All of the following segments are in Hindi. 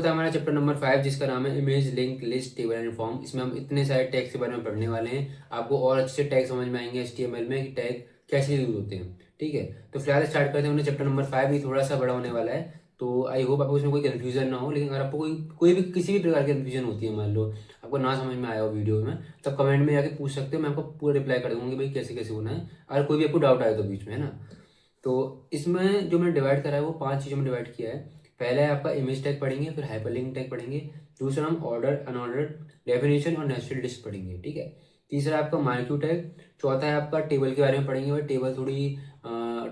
था हमारा चैप्टर नंबर 5 जिसका नाम है image link list table and form. इसमें हम इतने सारे टैग्स के बारे में पढ़ने वाले हैं, आपको और अच्छे से टैग समझ में आएंगे एचटीएमएल में कि टैग कैसे यूज होते हैं। ठीक है, तो फिलहाल स्टार्ट करते हैं हमने चैप्टर नंबर 5। ये थोड़ा सा बड़ा होने वाला है, तो आई होप आपको इसमें कोई कंफ्यूजन ना हो। लेकिन अगर आपको कोई भी किसी भी प्रकार की कंफ्यूजन होती है, मान लो आपको ना समझ में आया हो वीडियो में, तब कमेंट में जाके पूछ सकते हो, मैं आपको पूरा रिप्लाई कर दूंगी भाई कैसे कैसे होना है। अगर कोई भी आपको डाउट आए तो बीच में, है ना। तो इसमें जो मैंने डिवाइड करा है वो 5 चीज़ों में डिवाइड किया है। पहला है आपका इमेज टैग पढ़ेंगे, फिर हाइपरलिंक टैग पढ़ेंगे, दूसरा हम ऑर्डर अनऑर्डर डेफिनेशन और नेचुरल लिस्ट पढ़ेंगे। ठीक है, तीसरा आपका मार्क्यू टैग, चौथा है आपका टेबल के बारे में पढ़ेंगे। भाई टेबल थोड़ी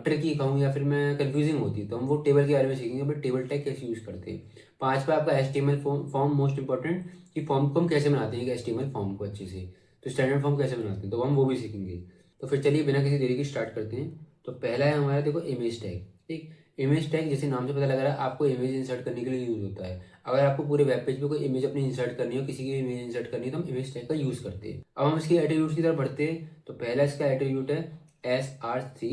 ट्रिकी कहूँ या फिर मैं कंफ्यूजिंग होती है, तो हम वो टेबल के बारे में सीखेंगे, भाई टेबल टैग कैसे यूज करते हैं। पांचवा आपका एचटीएमएल फॉर्म मोस्ट इंपॉर्टेंट, कि फॉर्म को हम कैसे बनाते हैं, एचटीएमएल फॉर्म को अच्छे से, तो स्टैंडर्ड फॉर्म कैसे बनाते हैं, तो हम वो भी सीखेंगे। तो फिर चलिए बिना किसी देरी के स्टार्ट करते हैं। तो पहला है हमारा, देखो, इमेज टैग। ठीक, इमेज टैग जैसे नाम से पता लग रहा है आपको इमेज इंसर्ट करने के लिए यूज होता है। अगर आपको पूरे वेब पेज पे कोई इमेज अपनी इंसर्ट करनी हो, किसी की भी इमेज इंसर्ट करनी है, तो हम इमेज टैग का यूज करते हैं। अब हम इसके एट्रीब्यूट्स की तरफ बढ़ते हैं। तो पहला इसका एट्रीब्यूट है SRC।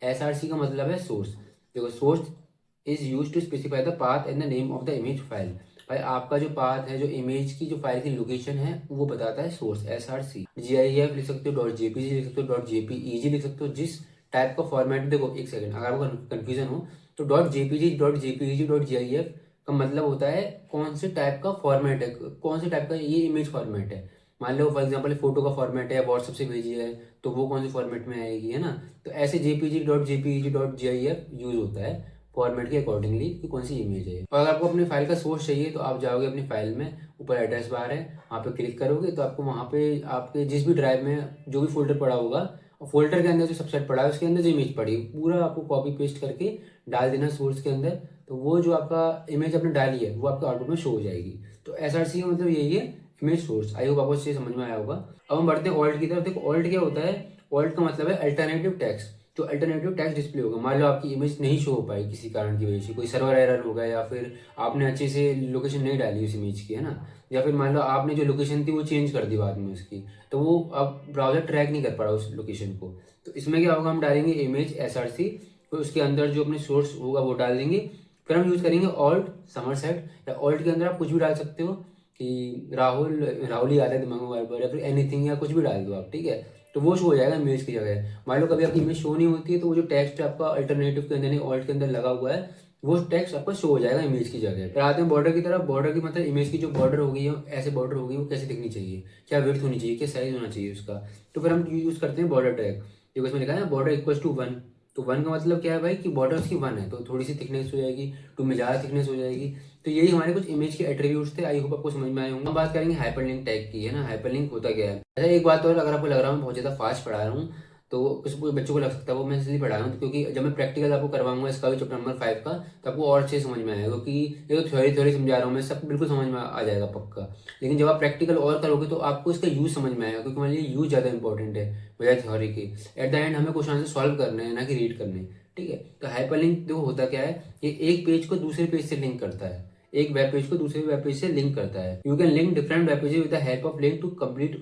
SRC का मतलब है सोर्स। देखो, source is use to specify the path and the name of the image file. भाई आपका जो पाथ है, जो इमेज की जो फाइल की लोकेशन है, वो बताता है सोर्स, SRC। GIF लिख सकते हो, .jpg लिख सकते हो, .jpeg लिख सकते हो, जिस टाइप का फॉर्मेट। देखो एक सेकंड, अगर आपको कंफ्यूजन हो तो .jpg .jpeg .gif का मतलब होता है कौन से टाइप का फॉर्मेट है, कौन से टाइप का ये इमेज फॉर्मेट है। मान लो फॉर एग्जांपल फोटो का फॉर्मेट है, व्हाट्सएप से भेजी है, तो वो कौन से फॉर्मेट में आएगी, है ना। तो ऐसे JPG .jpeg.gif यूज होता है फॉर्मेट के अकॉर्डिंगली कि कौन सी इमेज है। और अगर आपको अपनी फाइल का सोर्स चाहिए तो आप जाओगे अपनी फाइल में, ऊपर एड्रेस बार है, वहाँ पे क्लिक करोगे तो आपको वहाँ पे आपके जिस भी ड्राइव में जो भी फोल्डर पड़ा होगा, और फोल्डर के अंदर जो सबसेट पड़ा है उसके अंदर जो इमेज पड़ी पूरा आपको कॉपी पेस्ट करके डाल देना सोर्स के अंदर। तो वो जो आपका इमेज आपने डाली है वो आपके आउटपुट में शो हो जाएगी। तो SRC का मतलब यही है, इमेज सोर्स। आई होप आपको अच्छे समझ में आया होगा। अब हम बढ़ते हैं ऑल्ट की तरफ। देखो ऑल्ट क्या होता है, ऑल्ट का मतलब है अल्टरनेटिव टेक्स्ट। जो अल्टरनेटिव टेक्स्ट डिस्प्ले होगा, मान लो आपकी इमेज नहीं शो हो पाई किसी कारण की वजह से, कोई सर्वर एरर हो गया, या फिर आपने अच्छे से लोकेशन नहीं डाली उस इमेज की, है ना, या फिर मान लो आपने जो लोकेशन थी वो चेंज कर दी बाद में उसकी, तो वो अब ब्राउजर ट्रैक नहीं कर पा रहा उस लोकेशन को। तो इसमें क्या होगा, हम डालेंगे इमेज SRC, फिर उसके अंदर जो अपने सोर्स होगा वो डाल देंगे। फिर हम यूज करेंगे ऑल्ट समरसेट, या ऑल्ट के अंदर आप कुछ भी डाल सकते हो, कि राहुल राहुल ही आता है दिमाग में बार बार, या फिर एनीथिंग या कुछ भी डाल दो आप। ठीक है, तो वो शो हो जाएगा इमेज की जगह। मान लो कभी आपकी इमेज शो नहीं होती है, तो वो जो टेक्स्ट आपका अल्टरनेटिव के अंदर नहीं ऑल्ट के अंदर लगा हुआ है, वो टेक्स्ट आपका शो हो जाएगा इमेज की जगह। फिर आते हैं बॉर्डर की तरफ। बॉर्डर की मतलब इमेज की जो बॉर्डर होगी, ऐसे बॉर्डर होगी, वो कैसे दिखनी चाहिए, क्या विड्थ होनी चाहिए, क्या साइज होना चाहिए उसका। तो फिर हम यूज करते हैं बॉर्डर टैग। देखो इसमें लिखा है बॉर्डर इक्वल टू 1। तो 1 का मतलब क्या है भाई, कि बॉर्डर उसकी 1 है, तो थोड़ी सी थिकनेस हो जाएगी, 2 में ज़्यादा थिकनेस हो जाएगी। तो यही हमारे कुछ इमेज के एट्रीब्यूट्स थे। आई होप आपको समझ में आए होंगे। हम बात करेंगे हाइपरलिंक टैग की, है ना। हाइपरलिंक होता क्या है। अच्छा एक बात और, अगर आपको लग रहा है मैं बहुत ज़्यादा फास्ट पढ़ा रहा हूँ, तो कुछ बच्चों को लग सकता है वो मैं इसलिए पढ़ा रहा हूँ क्योंकि जब मैं प्रैक्टिकल आपको करवाऊंगा इसका भी चैप्टर नंबर 5 का, तो आपको और अच्छे से समझ में आएगा। क्योंकि ये तो थ्योरी थ्योरी समझा रहा हूँ मैं, सब बिल्कुल समझ में आ जाएगा पक्का। लेकिन जब आप प्रैक्टिकल और करोगे तो आपको इसका यूज समझ में आएगा, क्योंकि हमारे लिए यूज ज़्यादा इंपॉर्टेंट है बजाय थ्योरी के। एट द एंड हमें क्वेश्चन आंसर सॉल्व करने हैं, ना कि रीड करने। ठीक है, तो हाइपरलिंक देखो होता क्या है, ये एक पेज को दूसरे पेज से लिंक करता है, एक वेब पेज को दूसरे वेब पेज से लिंक करता है। You can link different web pages with the help of link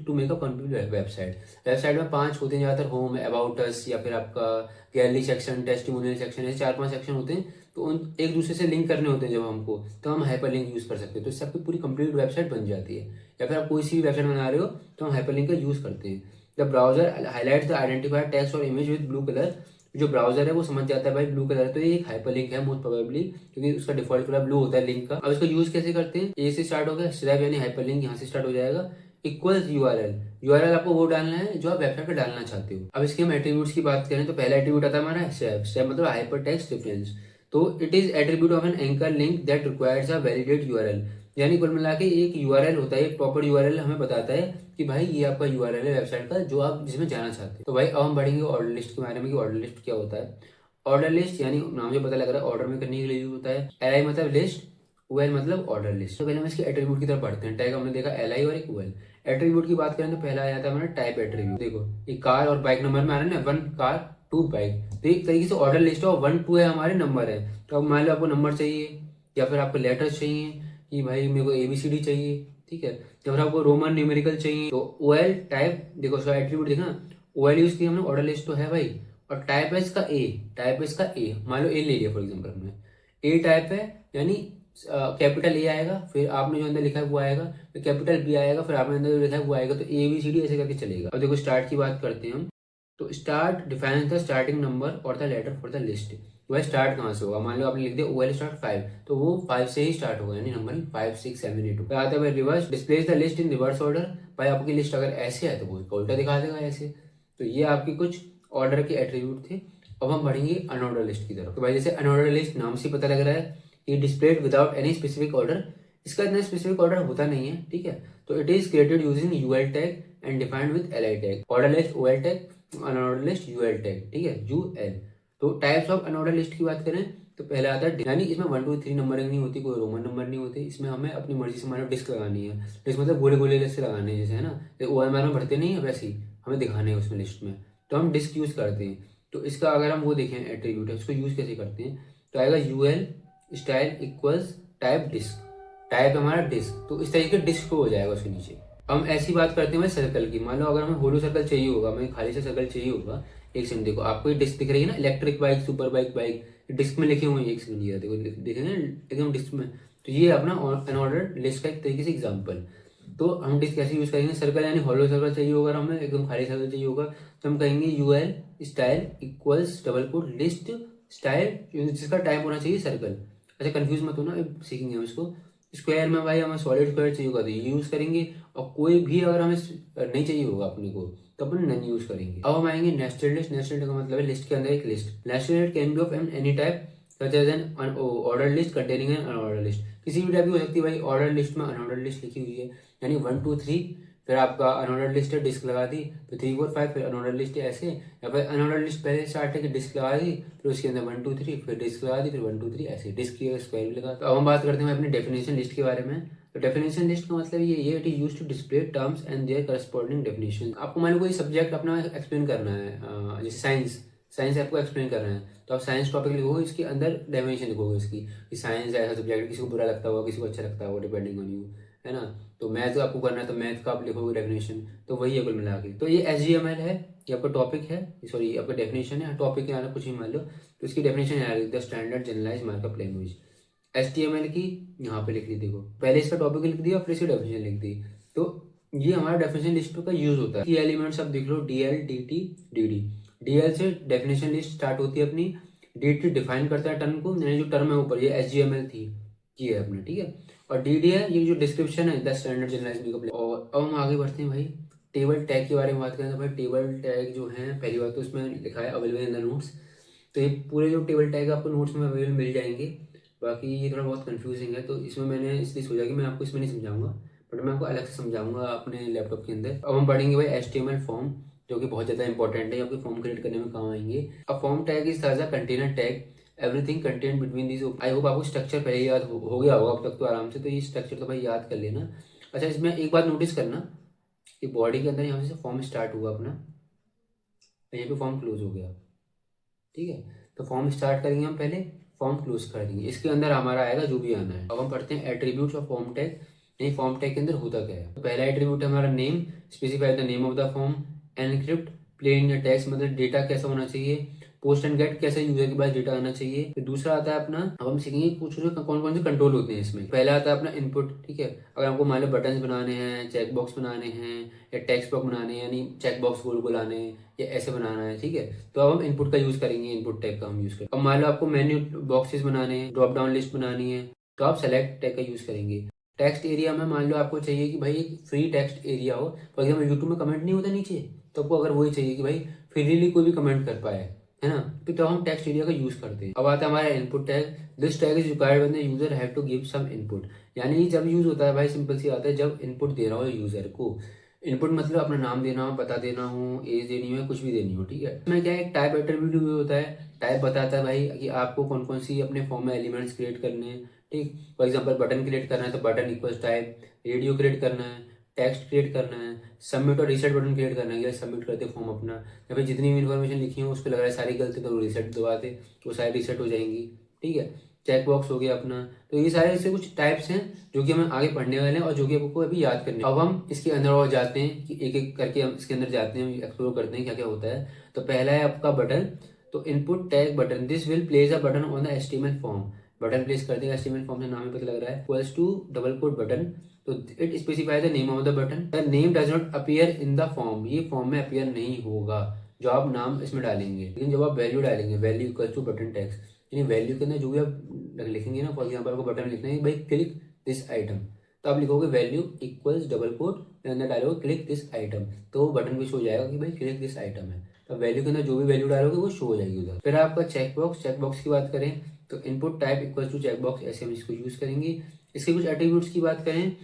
to make a complete website. Website में 5 होते हैं ज़्यादातर, होम, अबाउट अस, या फिर आपका गैलरी सेक्शन, टेस्टिमोनियल सेक्शन, ऐसे 4-5 सेक्शन होते हैं। तो उन एक दूसरे से लिंक करने होते हैं जब हमको, तो हम हाइपरलिंक यूज कर सकते हैं। तो इससे आपकी पूरी कंप्लीट वेबसाइट बन जाती है। या फिर आप कोई सी भी वेबसाइट बना रहे हो तो हम हाइपरलिंक का यूज करते हैं। The browser highlights the identifier text और इमेज विद ब्लू कलर। जो ब्राउजर है वो समझ जाता है भाई ब्लू कलर है, तो ये एक हाइपरलिंक है मोस्ट प्रोबेबली, क्योंकि उसका डिफॉल्ट कलर ब्लू होता है लिंक का। अब इसका यूज कैसे करते हैं, ए से स्टार्ट हो गया, स्लैब यानी हाइपरलिंक यहाँ से स्टार्ट हो जाएगा, इक्वल्स यूआरएल। यूआरएल आपको वो डालना है जो आप वेबसाइट पे डालना चाहते हो। अब इसके हम एट्रीब्यूट्स की बात करें तो पहला एट्रीब्यूट आता है हमारा स्टेप। स्टेप मतलब हाइपर टेक्स्ट रेफरेंस। तो it is attribute of an anchor link that requires a validate URL. यानी कुल मिला के एक यूआरएल होता है, एक प्रॉपर यूआरएल हमें बताता है कि भाई ये आपका यूआरएल है वेबसाइट का जो आप जिसमें जाना चाहते हो। तो भाई अब हम बढ़ेंगे ऑर्डर लिस्ट के बारे में कि ऑर्डर लिस्ट क्या होता है। ऑर्डर लिस्ट यानी नाम से पता लग रहा है ऑर्डर में करने के लिए यूज होता है। एल मतलब लिस्ट, ओएल मतलब ऑर्डर लिस्ट। तो पहले हम इसके एट्रीब्यूट की तरफ बढ़ते हैं। टैग हमने देखा एल और एक ओएल। एट्रीब्यूट की बात करें तो पहला आया था हमारा टाइप एट्रीब्यूट। देखो ये कार और बाइक नंबर में आ रहा है ना, 1 कार 2 बाइक, तो एक तरीके से ऑर्डर लिस्ट और 1 2 है हमारे नंबर है। तो अब मान लो आपको नंबर चाहिए या फिर आपको लेटर्स चाहिए कि भाई मेरे को ABCD चाहिए। ठीक है, या फिर आपको रोमन न्यूमेरिकल चाहिए, तो ओएल टाइप, देखो उसका एट्रीब्यूट देखना, ओएल यूज किया हमने, ऑर्डर लिस्ट तो है भाई, और टाइप है इसका ए। टाइप है इसका ए, मान लो ए ले लिया फॉर एग्जाम्पल हमने, ए टाइप है यानी कैपिटल ए आएगा, फिर आपने जो अंदर लिखा है वो आएगा, फिर कैपिटल बी आएगा, फिर आपने अंदर जो लिखा है वो आएगा। तो ए बी सी डी ऐसे करके चलेगा। अब देखो स्टार्ट की बात करते हैं हम। तो start defines the starting number और the letter for the list. वह स्टार्ट कहाँ से होगा? मान लो आपने लिख दिया OL स्टार्ट 5, तो वो 5 से ही स्टार्ट होगा, यानी नंबरिंग 5 6 7 8 होगा। आता है reverse, displace the list in reverse order. भाई आपकी लिस्ट अगर ऐसे है तो वो उल्टा दिखा देगा ऐसे। तो ये आपकी कुछ ऑर्डर के एट्रीब्यूट थे। अब हम बढ़ेंगे अनऑर्डर लिस्ट की तरफ। तो भाई जैसे अनऑर्डर लिस्ट नाम से पता लग रहा है, ये displayed without any specific order. इसका इतना स्पेसिफिक ऑर्डर होता नहीं है, ठीक है। तो it is created using UL tag and defined with LI tag. Order list OL tag, unordered list UL tag, ठीक है, UL। तो टाइप्स ऑफ अनऑर्डर लिस्ट की बात करें तो पहला आता है, यानी इसमें 1 2 3 नंबरिंग नहीं होती, कोई रोमन नंबर नहीं होते। इसमें हमें अपनी मर्जी से मान लो डिस्क लगानी है। डिस्क मतलब गोले गोले लिस्ट से लगाने हैं, जैसे है ना, OMR में भरते नहीं है वैसे ही हमें दिखाने हैं उसमें लिस्ट में, तो हम डिस्क यूज करते हैं। तो इसका अगर हम वो देखें एट्रीब्यूट है, उसको यूज कैसे करते हैं, तो आएगा UL style equals type disc. Type हमारा डिस्क, तो इस तरीके डिस्क को हो जाएगा उसके नीचे। हम ऐसी बात करते हैं सर्कल की। मान लो अगर हमें होलो सर्कल चाहिए होगा, हमें खाली से सर्कल चाहिए होगा। एक सेकंड देखो, आपको ये डिस्क दिख रही है ना, electric bike, super bike, bike disc में लिखे हुए हैं। एक सेकंड ये देखो, देखेंगे एकदम डिस्क में। तो ये अपना अनऑर्डर्ड लिस्ट का एक तरीके से एग्जाम्पल। तो हम डिस्क कैसे यूज करेंगे? सर्कल यानी हॉलो सर्कल चाहिए होगा, हमें एकदम खाली सर्कल चाहिए होगा, तो हम कहेंगे UL style equals double quote list style, जिसका टाइप होना चाहिए सर्कल। अच्छा कंफ्यूज मत होना, सीखेंगे हम इसको। स्क्वायर में भाई हमें सॉलिड स्क्वायर चाहिए होगा तो ये यूज करेंगे, और कोई भी अगर हमें नहीं चाहिए होगा अपने को तो अपन नन यूज करेंगे। अब हम आएंगे नेस्टेड लिस्ट। नेस्टेड का मतलब है लिस्ट के अंदर एक list. Nested can be of any type such as an order list containing an unorder list. किसी भी टाइप की हो सकती है भाई। ऑर्डर लिस्ट में अनऑर्डर लिस्ट लिखी हुई है, यानी 1 2 3, फिर आपका अनऑर्डर लिस्ट है, डिस्क लगा दी, फिर 3 4 5, फिर अनऑर्डर लिस्ट है ऐसे। या फिर अनऑर्डर लिस्ट पहले स्टार्ट है कि डिस्क लगा दी, फिर उसके अंदर 1 2 3, फिर डिस्क लगा दी, फिर 1 2 3 ऐसे डिस्क की स्क्वायर भी लगा। तो अब हम बात करते हैं अपनी डेफिनेशन लिस्ट के बारे में। तो डेफिनेशन लिस्ट का मतलब ये it is used to display terms and their corresponding definition. आपको मान लो कोई सब्जेक्ट अपना एक्सप्लेन करना है, जैसे साइंस, साइंस आपको एक्सप्लेन करना है, तो आप साइंस टॉपिक लिखोगे, इसके अंदर डेफिनेशन लिखोगे इसकी, कि साइंस ऐसा सब्जेक्ट, किसी को बुरा लगता होगा, किसी को अच्छा लगता होगा, डिपेंडिंग ऑन यू, है ना। तो मैथ आपको करना है तो मैथ का आप लिखोगे डेफिनेशन। तो वही है कुल मिला के। तो ये SGML है, ये आपका टॉपिक है, सॉरी आपका डेफिनेशन है। टॉपिक के आना कुछ ही मान लो, तो इसकी डेफिनेशन है the standard generalise markup language. HTML की यहाँ पे लिख ली, देखो पहले इसका टॉपिक लिख दिया, फिर इसकी डेफिनेशन लिख दी। तो ये हमारा डेफिनेशन लिस्ट का यूज होता है। ये एलिमेंट्स आप देख लो, DL DT DD। DL से डेफिनेशन लिस्ट स्टार्ट होती है अपनी, DT डिफाइन करता है टर्म को, यानी जो टर्म है ऊपर, ये SGML थी, ये है अपना, ठीक है। और DD है ये जो डिस्क्रिप्शन है, द स्टैंडर्ड जनरलाइज्ड मार्कअप। और अब हम आगे बढ़ते हैं भाई, टेबल टैग के बारे में बात करें तो भाई टेबल टैग जो है, पहली बात तो उसमें लिखा है अवेलेबल इन द नोट्स। तो ये पूरे जो टेबल टैग आपको नोट्स में अवेलेबल मिल जाएंगे। बाकी ये थोड़ा बहुत कंफ्यूजिंग है, तो इसमें मैंने इसलिए सोचा कि मैं आपको इसमें नहीं समझाऊंगा, बट मैं आपको अलग से समझाऊंगा अपने लैपटॉप के अंदर। अब हम पढ़ेंगे भाई HTML फॉर्म, जो कि बहुत ज़्यादा इंपॉर्टेंट है, आपके फॉर्म क्रिएट करने में काम आएंगे। अब फॉर्म टैग इज ताजा container tag everything content between these. I hope आपको स्ट्रक्चर पहले याद हो गया होगा अब तक तो आराम से, तो ये स्ट्रक्चर तो भाई याद कर लेना। अच्छा इसमें एक बात नोटिस करना कि बॉडी के अंदर यहाँ से फॉर्म स्टार्ट हुआ अपना, यहीं पे फॉर्म क्लोज हो गया, ठीक है। तो फॉर्म स्टार्ट करेंगे हम पहले, फॉर्म क्लोज कर देंगे, इसके अंदर हमारा आएगा जो भी आना है। अब हम पढ़ते हैं एट्रीब्यूट्स ऑफ फॉर्म टैग। नहीं, फॉर्म टैग के अंदर होता क्या है। तो पहला एट्रीब्यूट है हमारा name, specify the name of the form. Encrypt plain या टेक्स्ट, मतलब डेटा कैसा होना चाहिए। पोस्ट एंड गेट, कैसे यूजर के पास डेटा आना चाहिए। फिर दूसरा आता है अपना, अब हम सीखेंगे कुछ कौन कौन से कंट्रोल होते हैं इसमें। पहला आता है अपना इनपुट, ठीक है। अगर हमको मान लो बटन बनाने हैं, चेक बॉक्स बनाने हैं, या टेक्स्ट बॉक्स बनाने हैं, यानी चेक बॉक्स गोल गोल आने हैं, या ऐसे बनाना है, ठीक है। तो अब हम इनपुट का यूज करेंगे, इनपुट टैग का हम यूज करेंगे। अब मान लो आपको मेन्यू बॉक्सेस बनाने हैं, ड्रॉप डाउन लिस्ट बनानी है, तो आप सेलेक्ट टैग का यूज करेंगे। टेक्स्ट एरिया में मान लो आपको चाहिए कि भाई एक फ्री टेक्स्ट एरिया हो, फॉर एग्जाम्पल यूट्यूब में कमेंट नहीं होता नीचे, तो आपको अगर वही चाहिए कि भाई फ्रीली कोई भी कमेंट कर पाए, है ना, तो हम टेक्स्ट एरिया का यूज करते हैं। अब आता है हमारा input tag. This tag is required when the user have to give some input. यानी जब यूज होता है भाई, सिंपल सी बात है, जब इनपुट दे रहा हो यूजर को। इनपुट मतलब अपना नाम देना हो, पता देना हो, एज देनी हो, कुछ भी देनी हो, ठीक है। इसमें क्या है, एक टाइप एट्रीब्यूट भी होता है। टाइप बताता है भाई कि आपको कौन कौन सी अपने फॉर्म में एलिमेंट्स क्रिएट करने हैं, ठीक। फॉर एग्जाम्पल बटन क्रिएट करना है तो button equals type. Radio create करना है, टेक्स्ट क्रिएट करना है, सबमिट और रीसेट बटन क्रिएट करना है, सबमिट करते फॉर्म अपना, या फिर जितनी भी इन्फॉर्मेशन लिखी है उस पर लग रहा है सारी गलती, तो रीसेट दबाते वो सारी रीसेट हो जाएंगी, ठीक है। चेक बॉक्स हो गया अपना। तो ये सारे इससे कुछ टाइप्स हैं जो कि हम आगे पढ़ने वाले हैं और जो कि आपको अभी याद करने। अब हम इसके अंदर और जाते हैं कि एक एक करके हम इसके अंदर जाते हैं, एक्सप्लोर करते हैं क्या क्या होता है। तो पहला है आपका बटन। तो input tag button, this will place a button on the HTML form button place कर देगा, HTML फॉर्म से नाम ही पता लग रहा है, equals to double quote button, तो it specify the name of the button, the name does not appear in the form, ये फॉर्म में अपीयर नहीं होगा जो आप नाम इसमें डालेंगे, लेकिन जब आप वैल्यू डालेंगे, value equals to button text, यानी वैल्यू के अंदर जो भी आप लिखेंगे ना, फॉर एग्जाम्पल आपको बटन में लिखना है भाई क्लिक दिस आइटम, तो आप लिखोगे वैल्यू इक्वल्स डबल कोट, अंदर डालोगे क्लिक दिस आइटम, तो वो बटन पे शो हो जाएगा कि भाई क्लिक दिस आइटम है, तो वैल्यू के अंदर जो भी वैल्यू डालोगे वो शो हो जाएगी उधर। फिर आपका चेकबॉक्स की बात करें तो input type equals to checkbox, ऐसे हम इसको यूज करेंगे। इसके कुछ एट्रीब्यूट्स की बात करें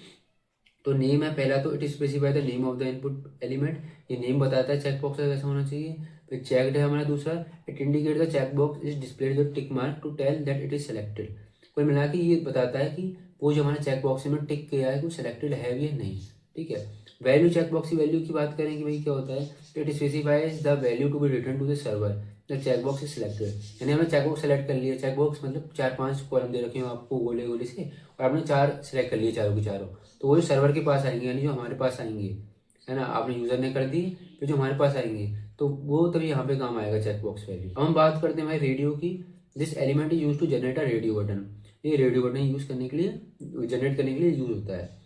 तो नेम है पहला, तो it is specify the name of the input element, ये नेम बताता है चेकबॉक्स का कैसा होना चाहिए। फिर चेक्ड है हमारा दूसरा, it indicate the checkbox is displayed with tick mark to tell that it is selected, कुल मिला के ये बताता है कि वो जो हमारे चेकबॉक्स में टिक किया है वो सिलेक्टेड है भी या नहीं, ठीक है। वैल्यू चेकबॉक्स की वैल्यू की बात करें कि भाई क्या होता है, तो it specifies the value to be return to the server the checkbox is selected, यानी हमने चेकबॉक्स सेलेक्ट कर लिया, चेकबॉक्स मतलब 4-5 कॉलम दे रखे हो आपको गोले गोले से, और आपने 4 सेलेक्ट कर लिए चारों के चारों, तो वो जो सर्वर के पास आएंगे यानी जो हमारे पास आएंगे, है ना, आपने यूजर ने कर दी, फिर जो हमारे पास आएंगे तो वो तभी यहाँ पे काम आएगा चेकबॉक्स वैल्यू। अब हम बात करते हैं भाई रेडियो की, this element is use to generate a radio button, ये रेडियो बटन यूज करने के लिए, जनरेट करने के लिए यूज होता है।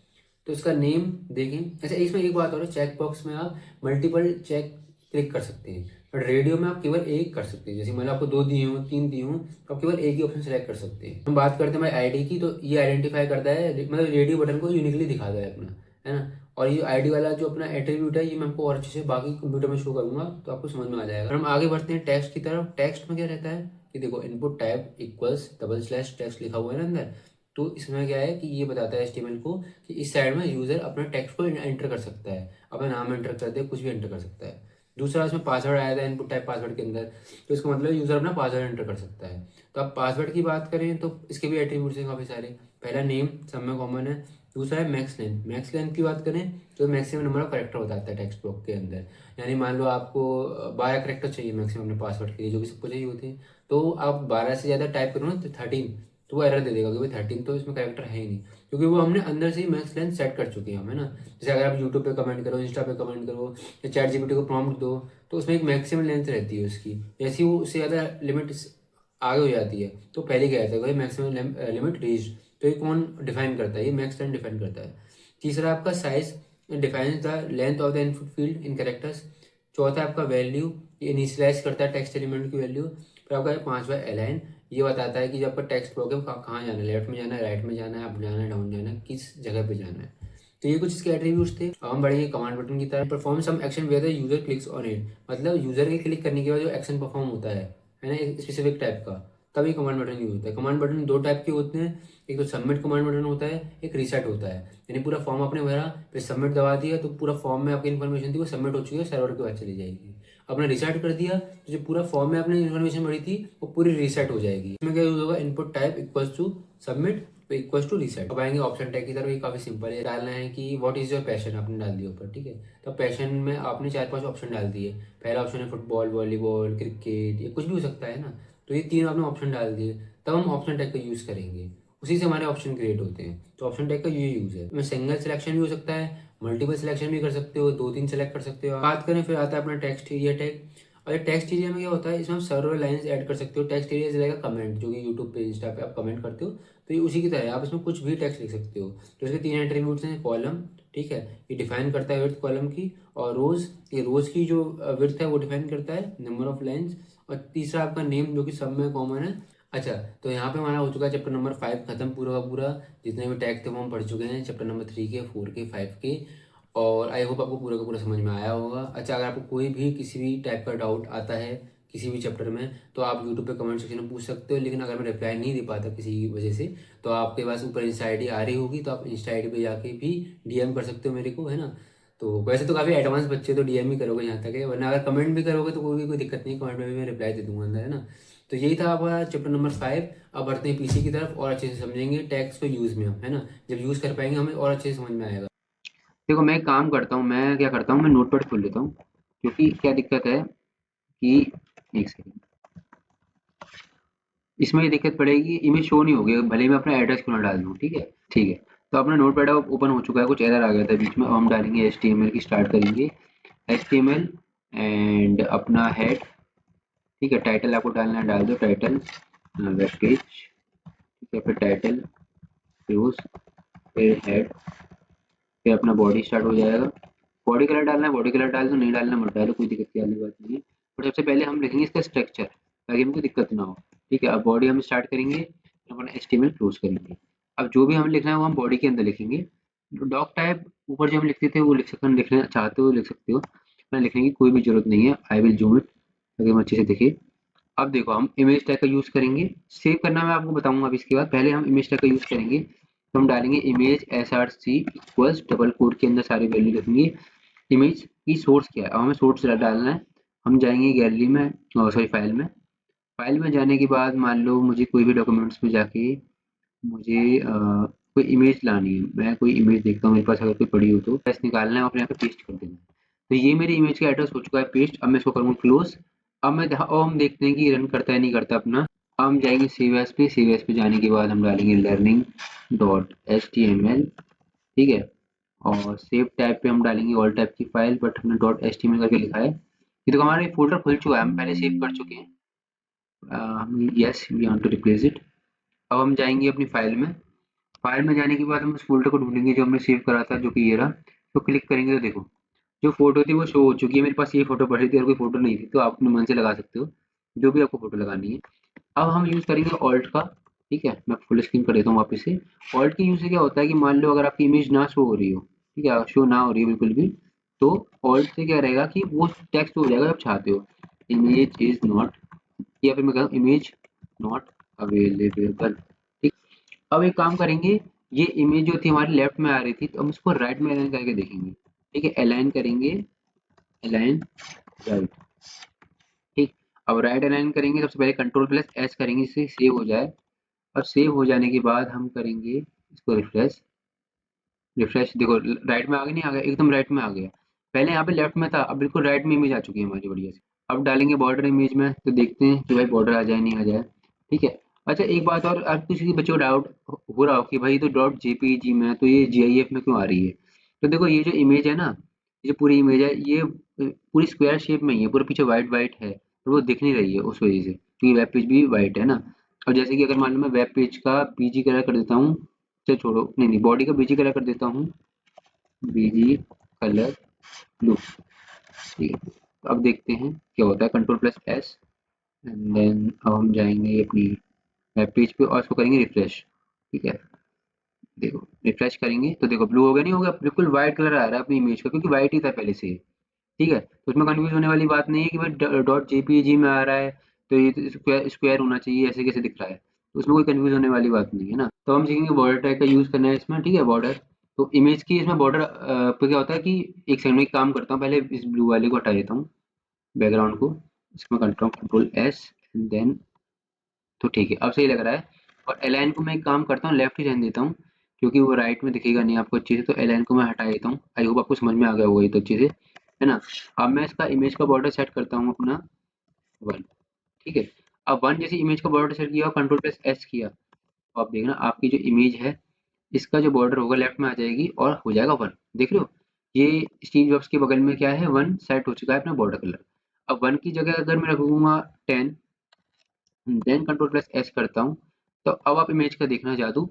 तो इसका नेम देखें, अच्छा इसमें एक बात और है, चेक बॉक्स में आप मल्टीपल चेक क्लिक कर सकते हैं, बट रेडियो में आप केवल एक कर सकते हैं, जैसे मतलब आपको 2 दिए हों 3 दिए हों तो आप केवल एक ही ऑप्शन सेलेक्ट कर सकते हैं। हम बात करते हैं भाई आईडी की, तो ये आइडेंटिफाई करता है, मतलब रेडियो बटन को यूनिकली दिखाता है अपना, है ना, और ये आईडी वाला जो अपना एट्रीब्यूट है ये मैं आपको और अच्छे से बाकी कंप्यूटर में शो करूंगा तो आपको समझ में आ जाएगा। हम आगे बढ़ते हैं टेक्स्ट की तरफ। टेक्स्ट में क्या रहता है कि देखो input type equals double slash text लिखा हुआ है ना अंदर, तो इसमें क्या है कि ये बताता है HTML को कि इस साइड में यूजर अपना टेक्स्ट को एंटर कर सकता है, अपना नाम एंटर कर दे, कुछ भी एंटर कर सकता है। दूसरा इसमें पासवर्ड आया था इनपुट टाइप पासवर्ड के अंदर, तो इसका मतलब यूजर अपना पासवर्ड एंटर कर सकता है। तो अब पासवर्ड की बात करें तो इसके भी एट्रीब्यूट्स हैं काफ़ी सारे, पहला नेम सब में कॉमन है, दूसरा है मैक्स लेंथ, मैक्स लेंथ की बात करें तो मैक्सिमम नंबर ऑफ करेक्टर बताता है टेक्स्ट बॉक्स के अंदर, यानी मान लो आपको 12 करेक्टर चाहिए मैक्सिमम अपने पासवर्ड के लिए, जो कि सबको चाहिए होते हैं, तो आप 12 से ज़्यादा टाइप करो ना तो 13, तो वो एरर दे देगा कि भाई 13 तो इसमें करेक्टर है ही नहीं, क्योंकि वो हमने अंदर से ही मैक्स लेंथ सेट कर चुके हैं हम, है ना। जैसे अगर आप यूट्यूब पे कमेंट करो, इंस्टा पे कमेंट करो, या चैट जीपीटी को प्रॉम्प्ट दो, तो उसमें एक मैक्सिमम लेंथ रहती है उसकी, जैसे वो उससे ज़्यादा लिमिट आगे हो जाती है तो पहले क्या रहता है भाई मैक्सिमम लिमिट रीच, तो ये कौन डिफाइन करता है, ये मैक्स लेंथ डिफाइन करता है। तीसरा आपका size defines the length of the input field in characters. चौथा आपका वैल्यू, ये इनिशियलाइज करता है टेक्स्ट एलिमेंट की वैल्यू। फिर आपका पांचवा अलाइन, ये बताता है कि जब आपका टेक्स्ट ब्लॉक है कहाँ जाना है, लेफ्ट में जाना है, राइट में जाना है, अप जाना है, डाउन जाना है, किस जगह पे जाना है। तो ये कुछ इसके एट्रीब्यूट्स थे। अब हम बढ़ेंगे कमांड बटन की तरफ। Perform some action where the user clicks on it, मतलब यूजर के क्लिक करने के बाद जो एक्शन परफॉर्म होता है ना, एक स्पेसिफिक टाइप का, तभी कमांड बटन यूज होता है। कमांड बटन 2 टाइप के होते हैं, एक तो सबमिट कमांड बटन होता है, एक रीसेट होता है, यानी पूरा फॉर्म आपने भरा फिर सबमिट दबा दिया तो पूरा फॉर्म में आपकी इन्फॉर्मेशन थी वो सबमिट हो चुकी है, सर्वर के बाद चली जाएगी। आपने रिसेट कर दिया तो जो पूरा फॉर्म में आपने इन्फॉर्मेशन भरी थी वो पूरी रीसेट हो जाएगी। इसमें क्या यूज होगा, input type equals to submit तो इक्वल्स टू रीसेट। अब आएंगे ऑप्शन टैग की तरफ, ये काफी सिंपल है, डालना है कि व्हाट इज योर पैशन, आपने डाल दिया ऊपर, ठीक है। तो पैशन में आपने 4-5 ऑप्शन डाल दिए, पहला ऑप्शन है फुटबॉल, वॉलीबॉल, क्रिकेट, ये कुछ भी हो सकता है ना, तो ये 3 आपने ऑप्शन डाल दिए, तब हम ऑप्शन टैग का यूज करेंगे, उसी से हमारे ऑप्शन क्रिएट होते हैं। तो ऑप्शन टैग का ये यूज है। इसमें सिंगल सिलेक्शन भी हो सकता है, मल्टीपल सिलेक्शन भी कर सकते हो, 2-3 सेलेक्ट कर सकते हो। बात करें फिर आता है अपना टेक्स्ट एरिया टैग, और टेक्स्ट एरिया में क्या होता है, इसमें आप सर्वर लाइंस ऐड कर सकते हो। टेक्स्ट एरिया से रहेगा कमेंट, जो कि यूट्यूब पे इंस्टा पे आप कमेंट करते हो, तो ये उसी की तरह है, आप इसमें कुछ भी टेक्स्ट लिख सकते हो। तो इसके 3 एट्रीब्यूट्स हैं, कॉलम, ठीक है, ये डिफाइन करता है विड्थ कॉलम की, और रोज, ये रोज की जो विड्थ है वो डिफाइन करता है, नंबर ऑफ लाइंस, और तीसरा आपका नेम जो कि सब में कॉमन है। अच्छा, तो यहाँ पे हमारा हो चुका है चैप्टर नंबर 5 खत्म पूरा का पूरा, जितने भी टैग थे वो हम पढ़ चुके हैं चैप्टर नंबर 3 के, 4 के, 5 के, और आई होप आपको पूरा का पूरा समझ में आया होगा। अच्छा, अगर आपको कोई भी किसी भी टाइप का डाउट आता है किसी भी चैप्टर में तो आप यूट्यूब पे कमेंट सेक्शन में पूछ सकते हो, लेकिन अगर मैं रिप्लाई नहीं दे पाता किसी वजह से तो आपके पास ऊपर इंस्टा ID आ रही होगी, तो आप इंस्टा ID पे जाके भी DM कर सकते हो मेरे को, है ना। तो वैसे तो काफ़ी एडवांस बच्चे तो DM ही करोगे यहाँ तक है, वरना अगर कमेंट भी करोगे तो कोई दिक्कत नहीं, कमेंट में भी मैं रिप्लाई दे दूंगा अंदर, है ना। तो यही था आपका चैप्टर नंबर 5। अब बढ़ते हैं PC की तरफ और अच्छे से समझेंगे टैग्स को यूज़ में हम, है ना, जब यूज़ कर पाएंगे हमें और अच्छे से समझ में आएगा। देखो मैं एक काम करता हूँ, मैं क्या करता हूँ, मैं नोटपैड खोल लेता हूँ, क्योंकि क्या दिक्कत है कि, एक सेकंड, इसमें ये दिक्कत पड़ेगी, इमेज शो नहीं होगी भले ही मैं अपना एड्रेस क्यों ना डाल दूँ, ठीक है। ठीक है, तो अपना नोटपैड अब ओपन हो चुका है, कुछ एरर आ गया था बीच में, अब हम डालेंगे HTML की, स्टार्ट करेंगे HTML एंड अपना हेड, ठीक है, टाइटल आपको डालना है, डाल दो टाइटल वेब पेज, या फिर टाइटल, क्लोज, फिर हेड, फिर अपना बॉडी स्टार्ट हो जाएगा। बॉडी कलर डालना है, बॉडी कलर डाल दो, नहीं डालना मत डालो, कोई दिक्कत वाली बात नहीं है। और सबसे पहले हम लिखेंगे इसका स्ट्रक्चर ताकि हमको दिक्कत ना हो। ठीक है, अब बॉडी हम स्टार्ट करेंगे, अपना एचटीएमएल क्लोज करेंगे। अब जो भी हमें लिखना है वो हम बॉडी के अंदर लिखेंगे। डॉक टाइप ऊपर जो हम लिखते थे वो लिख सकते, लिखना चाहते हो लिख सकते हो, मैं लिखने की कोई भी जरूरत नहीं है। आई विल जूम इट ताकि हम अच्छे से दिखे। अब देखो हम इमेज टैग का यूज करेंगे, सेव करना मैं आपको बताऊंगा अब इसके बाद। पहले हम इमेज टैग का यूज करेंगे, तो हम डालेंगे image src equals double quote के अंदर सारी वैल्यू लिखेंगे। इमेज की सोर्स क्या है, अब हमें सोर्स डालना है। हम जाएंगे गैलरी में, सॉरी फाइल में। फाइल में जाने के बाद मान लो मुझे कोई भी डॉक्यूमेंट्स में जाके मुझे कोई इमेज लानी है, मैं कोई इमेज देखता हूँ मेरे पास अगर कोई पड़ी हो तो बस निकालना है और अपने यहाँ पे पेस्ट कर देना है। तो ये मेरी इमेज का एड्रेस हो चुका है पेस्ट। अब मैं इसको करूँगा क्लोज। अब मैं और हम देखते हैं कि रन करता है नहीं करता अपना। अब हम जाएंगे सेव एज पे, सेव एज पे जाने के बाद हम डालेंगे learning dot H T M L. ठीक है, और सेव टाइप पे हम डालेंगे ऑल टाइप की फाइल, बट हमने dot H T M L करके लिखा है। ये तो हमारा फोल्डर खुल चुका है, हम पहले सेव कर चुके हैं। Yes we want to replace it. अब हम जाएंगे अपनी फाइल में। फाइल में जाने के बाद हम उस फ़ोल्डर को ढूँढेंगे जो हमने सेव करा था, जो कि ये रहा। तो क्लिक करेंगे तो देखो, जो फ़ोटो थी वो शो हो चुकी है। मेरे पास ये फ़ोटो पड़ी थी और कोई फ़ोटो नहीं थी, तो आप अपने मन से लगा सकते हो, जो भी आपको फ़ोटो लगानी है। अब हम यूज़ करेंगे ऑल्ट का। ठीक है, मैं फुल स्क्रीन कर देता हूँ वापस से। ऑल्ट की यूज़ से क्या होता है कि मान लो अगर आपकी इमेज ना शो हो रही हो, ठीक है, शो ना हो रही है बिल्कुल भी, तो ऑल्ट से क्या रहेगा कि वो टेक्स्ट हो जाएगा आप चाहते हो, इमेज इज़ नॉट, या फिर मैं कहूँ इमेज नॉट अवेलेबल। ठीक, अब एक काम करेंगे, ये इमेज जो थी हमारी लेफ्ट में आ रही थी, तो हम इसको राइट में अलाइन करके देखेंगे। ठीक है, अलाइन करेंगे, अलाइन राइट। ठीक, अब राइट अलाइन करेंगे, सबसे पहले कंट्रोल प्लस एस करेंगे, इससे सेव हो जाए। और सेव हो जाने के बाद हम करेंगे इसको रिफ्रेश। रिफ्रेश देखो राइट में आ गया, नहीं आ गया, एकदम राइट में आ गया। पहले यहाँ पे लेफ्ट में था, अब बिल्कुल राइट में इमेज आ चुकी है हमारी बढ़िया से। अब डालेंगे बॉर्डर इमेज में, तो देखते हैं कि भाई बॉर्डर आ जाए नहीं आ जाए। ठीक है, अच्छा एक बात और, अब किसी बच्चों को डाउट हो रहा हो कि भाई तो डॉट जेपीजी में है, तो ये जीआईएफ में क्यों आ रही है। तो देखो ये जो इमेज है ना, ये जो पूरी इमेज है, ये पूरी स्क्वायर शेप में ही है, पूरा पीछे वाइट वाइट है, और वो दिख नहीं रही है उस वजह से, क्योंकि वेब पेज भी वाइट है ना। अब जैसे कि अगर मान लो मैं वेब पेज का बीजी कलर कर देता हूँ, चलो छोड़ो, नहीं नहीं, बॉडी का बीजी कलर कर देता हूँ, बीजी कलर ब्लू। ठीक है, तो अब देखते हैं क्या होता है, control plus S, and then अब हम जाएंगे अपनी वेब पेज पे और इसको करेंगे रिफ्रेश। ठीक है, देखो रिफ्रेश करेंगे तो देखो ब्लू हो गया, नहीं हो गया, बिल्कुल व्हाइट कलर आ रहा है अपनी इमेज का, क्योंकि व्हाइट ही था पहले से ही। ठीक है, तो उसमें कंफ्यूज होने वाली बात नहीं है कि भाई डॉट जेपीजी में आ रहा है तो ये तो स्क्वायर स्क्वायर होना चाहिए, ऐसे कैसे दिख रहा है, तो उसमें कोई कंफ्यूज होने वाली बात नहीं है ना। तो हम सीखेंगे बॉर्डर टैग का यूज करना है इसमें। ठीक है, बॉर्डर, तो इमेज की इसमें बॉर्डर पे क्या होता है कि एक सेकंड में एक काम करता हूँ, पहले इस ब्लू वाले को हटा देता हूँ, बैकग्राउंड को। इसमें करता हूँ कंट्रोल एस, देन, तो ठीक है अब सही लग रहा है। और अलाइन को मैं एक काम करता हूँ, लेफ्ट ही रहने देता हूँ, क्योंकि वो राइट में दिखेगा नहीं आपको अच्छे से, तो अलाइन को मैं हटा देता हूँ। आई होप आपको समझ में आ गया होगा ये तो अच्छे से, है ना। अब मैं इसका इमेज का बॉर्डर सेट करता हूँ अपना 1। ठीक है, अब 1 जैसे इमेज का बॉर्डर सेट किया और कंट्रोल प्लस एस किया, तो आप देखना आपकी जो इमेज है इसका जो बॉर्डर होगा लेफ्ट में आ जाएगी और हो जाएगा 1। देख रहे हो, ये स्टीव जॉब्स के बगल में क्या है, 1 सेट हो चुका है अपना बॉर्डर कलर। अब 1 की जगह अगर मैं रखूंगा 10, देन कंट्रोल प्लस एस करता हूँ, तो अब आप इमेज का देखना जादू,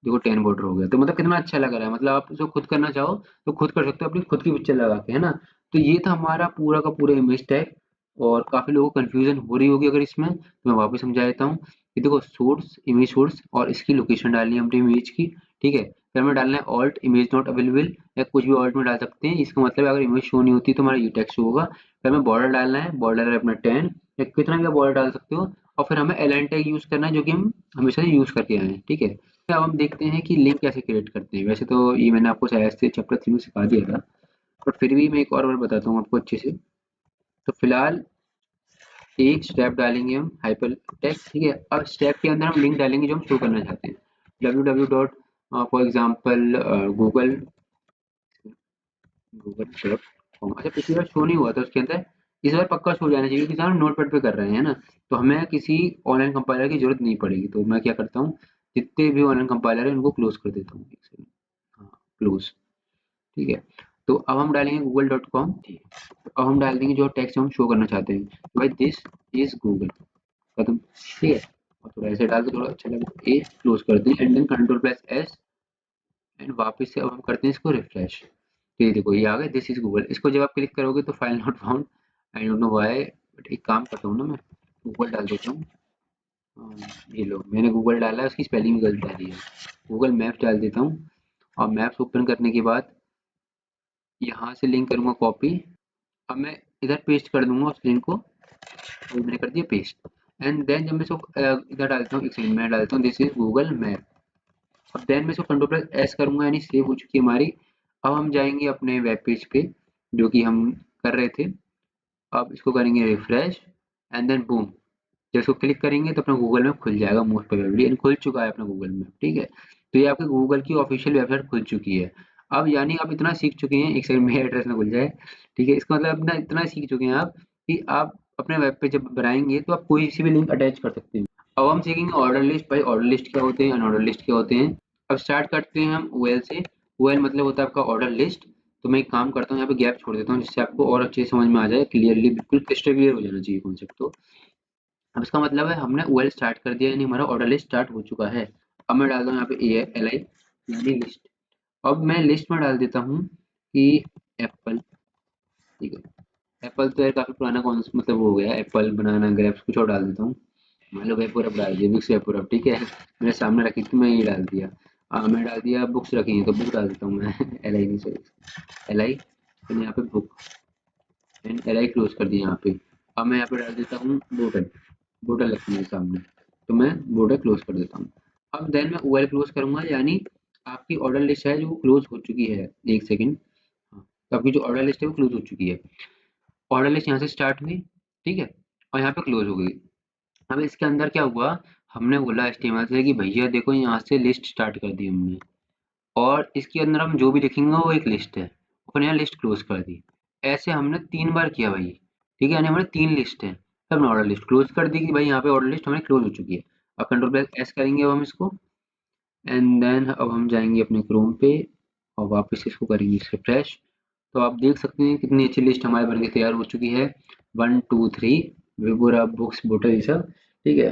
देखो 10 बॉर्डर हो गया, तो मतलब कितना अच्छा लग रहा है। मतलब आप जो खुद करना चाहो तो खुद कर सकते हो अपनी खुद की पिक्चर लगा के, है ना। तो ये था हमारा पूरा का पूरा इमेज टैग। और काफी लोगों को कंफ्यूजन हो रही होगी अगर इसमें, तो मैं वापस समझा देता हूँ कि देखो सोर्स, इमेज सोर्स, और इसकी लोकेशन डालनी है अपनी इमेज की। ठीक है, फिर हमें डालना है ऑल्ट इमेज नॉट अवेलेबल, या कुछ भी ऑल्ट में डाल सकते हैं, इसका मतलब अगर इमेज शो नहीं होती तो हमारा ये टेक्स्ट शो होगा। फिर हमें बॉर्डर डालना है, बॉर्डर है अपना 10, या कितना भी आप बॉर्डर डाल सकते हो। और फिर हमें एलाइन टैग यूज करना है, जो कि हम हमेशा से यूज करके आए हैं। ठीक है, फिर अब हम देखते हैं कि लिंक कैसे क्रिएट करते हैं। वैसे तो ये मैंने आपको शायद से चैप्टर 3 में सिखा दिया था, बट फिर भी मैं एक और बार बताता हूँ आपको अच्छे से। तो फिलहाल एक स्टेप डालेंगे हम हाइपर टेक्स्ट। ठीक है, अब स्टेप के अंदर हम लिंक डालेंगे जो हम शो करना चाहते हैं, www dot for example Google, गूगल.com। अच्छा पिछली बार शो नहीं हुआ था उसके अंदर, इस बार पक्का शो हो जाना चाहिए, क्योंकि हम नोटपैड पे कर रहे हैं ना, तो हमें किसी ऑनलाइन कंपाइलर की जरूरत नहीं पड़ेगी। तो मैं क्या करता हूँ, जितने भी ऑनलाइन कंपाइलर है उनको क्लोज कर देता हूँ, एक सेकंड, हाँ क्लोज। ठीक है, तो अब हम डालेंगे google.com। ठीक है, तो अब हम डाल देंगे जो टेक्स्ट हम शो करना चाहते हैं, भाई दिस इज गूगल, खत्म। ठीक है, और थोड़ा ऐसे डाल के थोड़ा अच्छा लगे, ए क्लोज कर दें and then control plus S and वापस से अब हम करते हैं इसको रिफ्रेश। तो ये देखो ये आ गया, दिस इज गूगल। इसको जब आप क्लिक करोगे तो file not found, I don't know why, but एक काम करता हूँ ना, मैं गूगल डाल देता हूँ। ये लो मैंने गूगल डाला है, उसकी स्पेलिंग भी गलत डाली है। गूगल मैप्स डाल देता हूँ और मैप्स ओपन करने के बाद यहाँ से लिंक करूँगा कॉपी। अब मैं इधर पेस्ट कर दूंगा उस लिंक को, वो मैंने कर दिया पेस्ट। एंड देन जब मैं इसको इधर डालता हूँ, एक सेकंड में डालता हूँ दिस इज गूगल मैप। अब देन मैं इसको कंट्रोल प्लस एस करूंगा, यानी सेव हो चुकी है हमारी। अब हम जाएंगे अपने वेब पेज पे जो कि हम कर रहे थे। अब इसको करेंगे रिफ्रेश एंड देन बूम, जब इसको क्लिक करेंगे तो अपना गूगल मैप खुल जाएगा मोस्ट प्रोबेबली, यानी खुल चुका है अपना गूगल मैप। ठीक है, तो ये आपके गूगल की ऑफिशियल वेबसाइट खुल चुकी है। अब यानी आप इतना सीख चुके हैं, एक सेकंड में एड्रेस ना खुल जाए। ठीक है, इसका मतलब अपना इतना सीख चुके हैं आप कि आप अपने वेब पे जब बनाएंगे तो आप कोई सी भी लिंक अटैच कर सकते हैं। अब हम सीखेंगे ऑर्डर लिस्ट। भाई ऑर्डर लिस्ट क्या होते हैं, अनऑर्डर लिस्ट क्या होते हैं। अब स्टार्ट करते हैं हम ओएल से। ओएल मतलब होता है आपका ऑर्डर लिस्ट। तो मैं एक काम करता हूँ, यहाँ पे गैप छोड़ देता हूँ जिससे आपको और अच्छे से समझ में आ जाए, क्लियरली बिल्कुल क्रिस्टल क्लियर हो जाना चाहिए कॉन्सेप्ट। तो अब इसका मतलब है हमने ओएल स्टार्ट कर दिया, यानी हमारा ऑर्डर लिस्ट स्टार्ट हो चुका है। अब मैं डालता हूँ यहाँ पे ए एल आई यानी लिस्ट। अब मैं लिस्ट में डाल देता हूँ कि एप्पल। ठीक है, एप्पल तो यार काफी पुराना कौन मतलब हो गया, एप्पल बनाना ग्रेप्स कुछ और डाल देता हूँ। मान लो वेपोरअप डाल दिया, विक्स वेपोरअप। ठीक है, मेरे सामने रखी थी मैं ये डाल दिया। मैं डाल दिया बुक्स रखी हैं तो बुक डाल देता हूँ मैं एल आई नहीं, सॉरी एल आई, यहाँ पे book and L I close कर दिया यहाँ पे। अब मैं यहाँ पे डाल देता हूँ बोटल। बोतल रखी है सामने, तो मैं बोतल क्लोज कर देता हूँ। अब देन मैं ओएल क्लोज करूंगा, यानी आपकी ऑर्डर लिस्ट है जो क्लोज हो चुकी है। एक सेकंड, हाँ, तो आपकी जो ऑर्डर लिस्ट है वो क्लोज हो चुकी है। ऑर्डर लिस्ट यहाँ से स्टार्ट हुई, ठीक है, और यहाँ पे क्लोज हो गई। अब इसके अंदर क्या हुआ, हमने बोला एचटीएमएल से कि भैया देखो यहाँ से लिस्ट स्टार्ट कर दी हमने, और इसके अंदर हम जो भी लिखेंगे वो एक लिस्ट है, अपन यहाँ लिस्ट क्लोज कर दी। ऐसे हमने 3 बार किया भाई। ठीक है, यानी हमारे 3 लिस्ट है। फिर हमने ऑर्डर लिस्ट क्लोज कर दी कि भाई यहाँ पे ऑर्डर लिस्ट हमारी क्लोज हो चुकी है। अब कंट्रोल प्लस एस करेंगे अब हम इसको, एंड देन अब हम जाएंगे अपने क्रोम पे और वापस इसको करेंगे रिफ्रेश। तो आप देख सकते हैं कितनी अच्छी लिस्ट हमारे बन के तैयार हो चुकी है, 1 2 3 विबोरा बुक्स बोटल ये सब। ठीक है,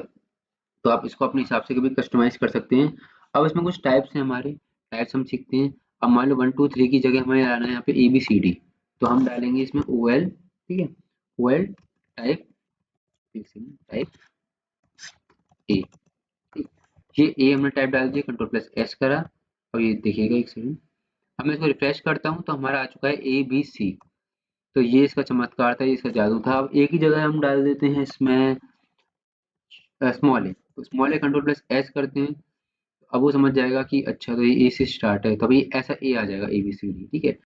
तो आप इसको अपने हिसाब से कभी कस्टमाइज कर सकते हैं। अब इसमें कुछ टाइप्स हैं, हमारे टाइप्स हम सीखते हैं। अब मान लो 1 2 3 की जगह हमें आना है यहाँ पे ए बी सी डी, तो हम डालेंगे इसमें ओ एल। ठीक है, O L type, type A. ये ए हमने टाइप डाल दिया, कंट्रोल प्लस एस करा। अब ये देखिएगा एक सेकंड, अब मैं इसको रिफ्रेश करता हूँ तो हमारा आ चुका है ए बी सी। तो ये इसका चमत्कार था, ये इसका जादू था। अब एक ही जगह हम डाल देते हैं इसमें स्मॉल ए, तो स्मॉल ए कंट्रोल प्लस एस करते हैं। अब वो समझ जाएगा कि अच्छा तो ये ए से स्टार्ट है, तभी ऐसा ए आ जाएगा ए बी सी डी। ठीक है,